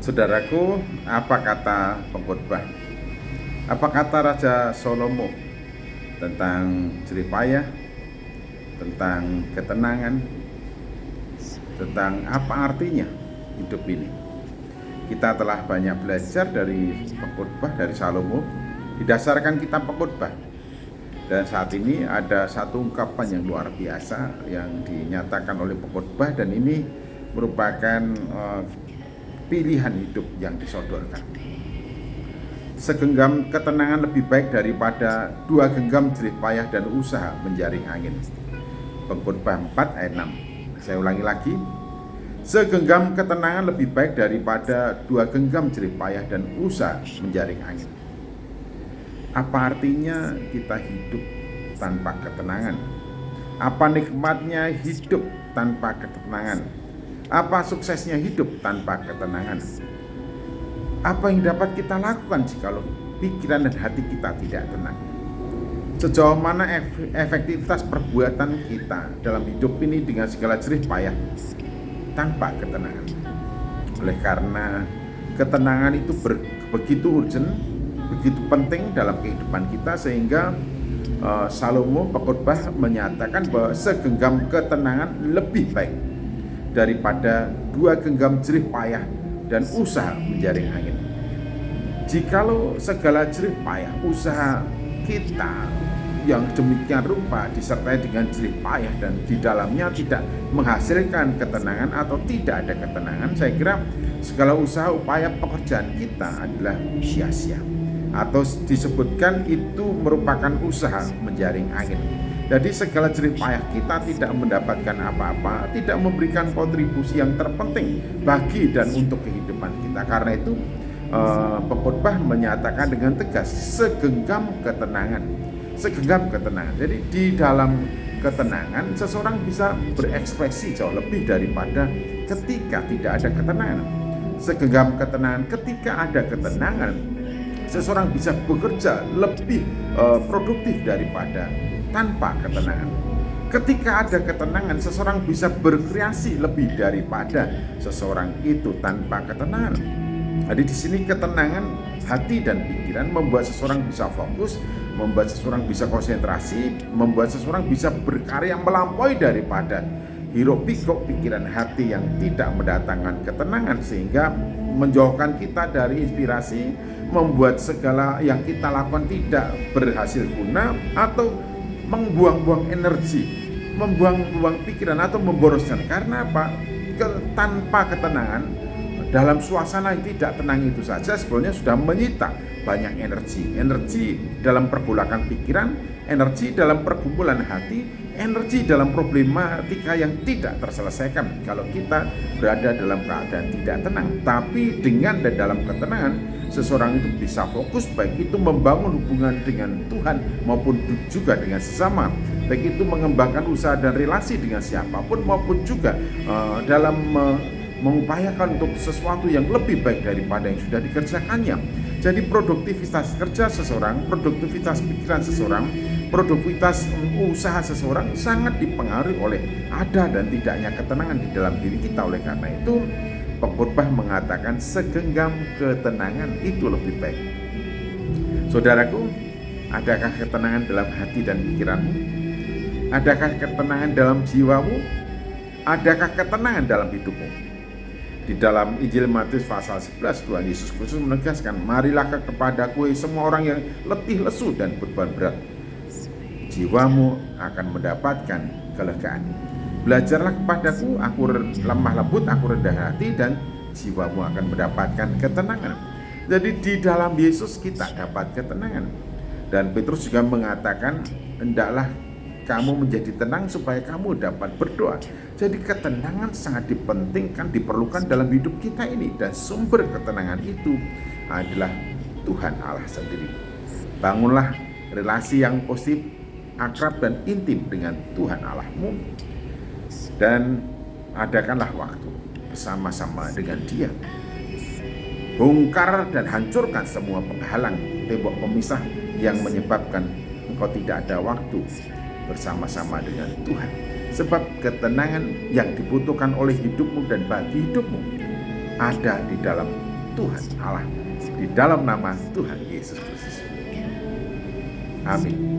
Saudaraku, apa kata pengkhotbah? Apa kata Raja Salomo tentang jerih payah, tentang ketenangan, tentang apa artinya hidup ini? Kita telah banyak belajar dari pengkhotbah dari Salomo didasarkan kitab pengkhotbah. Dan saat ini ada satu ungkapan yang luar biasa yang dinyatakan oleh pengkhotbah, dan ini merupakan pilihan hidup yang disodorkan. Segenggam ketenangan lebih baik daripada 2 genggam jerih payah dan usaha menjaring angin. Pengkhotbah 4 ayat 6. Saya ulangi lagi. Segenggam ketenangan lebih baik daripada 2 genggam jerih payah dan usaha menjaring angin. Apa artinya kita hidup tanpa ketenangan? Apa nikmatnya hidup tanpa ketenangan? Apa suksesnya hidup tanpa ketenangan? Apa yang dapat kita lakukan jika pikiran dan hati kita tidak tenang? Sejauh mana efektivitas perbuatan kita dalam hidup ini dengan segala jerih payah tanpa ketenangan? Oleh karena ketenangan itu begitu urgent, begitu penting dalam kehidupan kita, sehingga Salomo pengkhotbah menyatakan bahwa segenggam ketenangan lebih baik daripada 2 genggam jerih payah dan usaha menjaring angin. Jikalau segala jerih payah usaha kita yang demikian rupa disertai dengan jerih payah dan di dalamnya tidak menghasilkan ketenangan atau tidak ada ketenangan, saya kira segala usaha upaya pekerjaan kita adalah sia-sia, atau disebutkan itu merupakan usaha menjaring angin. Jadi segala jerih payah kita tidak mendapatkan apa-apa, tidak memberikan kontribusi yang terpenting bagi dan untuk kehidupan kita. Karena itu pengkhotbah menyatakan dengan tegas segenggam ketenangan. Segenggam ketenangan. Jadi di dalam ketenangan seseorang bisa berekspresi jauh lebih daripada ketika tidak ada ketenangan. Segenggam ketenangan, ketika ada ketenangan seseorang bisa bekerja lebih produktif daripada tanpa ketenangan. Ketika ada ketenangan, seseorang bisa berkreasi lebih daripada seseorang itu tanpa ketenangan. Jadi di sini ketenangan hati dan pikiran membuat seseorang bisa fokus, membuat seseorang bisa konsentrasi, membuat seseorang bisa berkarya melampaui daripada hiruk pikuk pikiran hati yang tidak mendatangkan ketenangan, sehingga menjauhkan kita dari inspirasi, membuat segala yang kita lakukan tidak berhasil guna, atau membuang-buang energi, membuang-buang pikiran, atau memboroskan. Karena apa? Tanpa ketenangan, dalam suasana yang tidak tenang itu saja sebenarnya sudah menyita banyak energi dalam pergolakan pikiran, energi dalam pergumulan hati, energi dalam problematika yang tidak terselesaikan kalau kita berada dalam keadaan tidak tenang. Tapi dengan dan dalam ketenangan, seseorang itu bisa fokus, baik itu membangun hubungan dengan Tuhan maupun juga dengan sesama, baik itu mengembangkan usaha dan relasi dengan siapapun, maupun juga dalam mengupayakan untuk sesuatu yang lebih baik daripada yang sudah dikerjakannya. Jadi produktivitas kerja seseorang, produktivitas pikiran seseorang, produktivitas usaha seseorang sangat dipengaruhi oleh ada dan tidaknya ketenangan di dalam diri kita. Oleh karena itu pengkhotbah mengatakan segenggam ketenangan itu lebih baik. Saudaraku, adakah ketenangan dalam hati dan pikiranmu? Adakah ketenangan dalam jiwamu? Adakah ketenangan dalam hidupmu? Di dalam Injil Matius pasal 11, Tuhan Yesus Kristus menegaskan, marilah kepadaku semua orang yang letih lesu dan beban berat, jiwamu akan mendapatkan kelegaan. Belajarlah kepadaku, aku lemah lembut, aku rendah hati, dan jiwamu akan mendapatkan ketenangan. Jadi di dalam Yesus kita dapat ketenangan. Dan Petrus juga mengatakan, hendaklah kamu menjadi tenang supaya kamu dapat berdoa. Jadi ketenangan sangat dipentingkan, diperlukan dalam hidup kita ini. Dan sumber ketenangan itu adalah Tuhan Allah sendiri. Bangunlah relasi yang positif, akrab dan intim dengan Tuhan Allahmu, dan adakanlah waktu bersama-sama dengan Dia. Bongkar dan hancurkan semua penghalang, tembok pemisah yang menyebabkan engkau tidak ada waktu bersama-sama dengan Tuhan. Sebab ketenangan yang dibutuhkan oleh hidupmu dan bagi hidupmu ada di dalam Tuhan Allah, di dalam nama Tuhan Yesus Kristus. Amin.